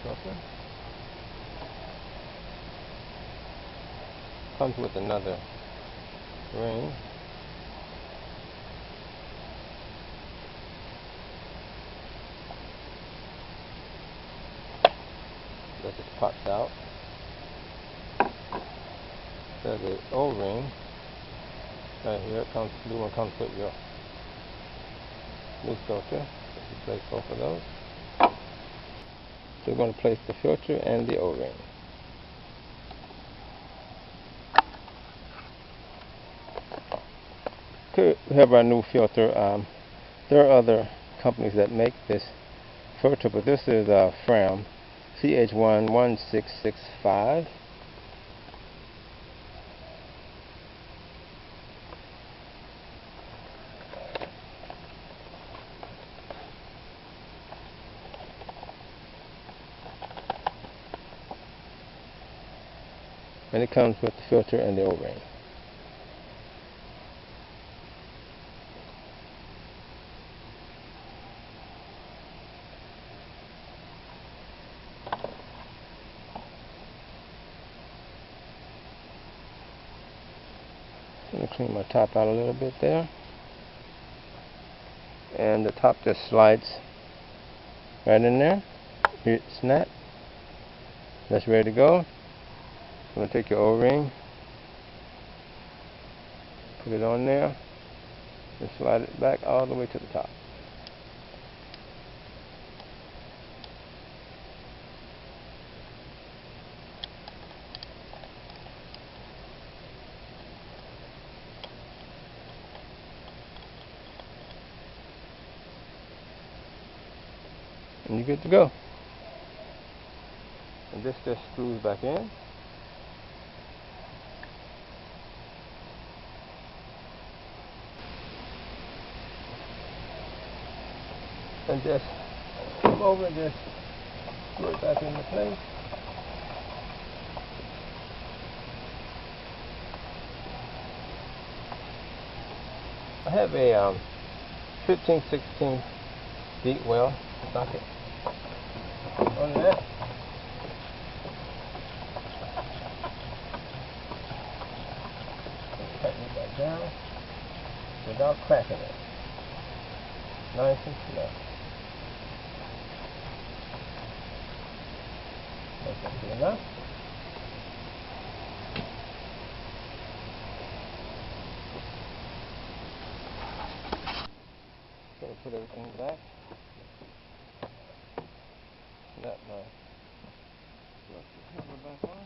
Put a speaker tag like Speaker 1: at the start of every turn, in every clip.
Speaker 1: filter. Comes with another ring. That just pops out. There's an O-ring right here. It comes, blue one comes with your new filter. Just replace both of those. So we're going to place the filter and the O-ring. Okay, we have our new filter. There are other companies that make this filter, but this is Fram CH11665. And it comes with the filter and the O-ring. I'm going to clean my top out a little bit there. And the top just slides right in there. Here it snaps. That's ready to go. I'm going to take your O-ring, put it on there, and slide it back all the way to the top. And you're good to go. And this just screws back in. And just flip over and just screw it back into place. I have a 15/16 deep well socket on that. Tighten it back down without cracking it. Nice and snug. That's good enough. So put everything back. Snap my cover back on.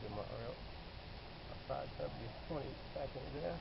Speaker 1: Get my oil. My 5W 20 back in there.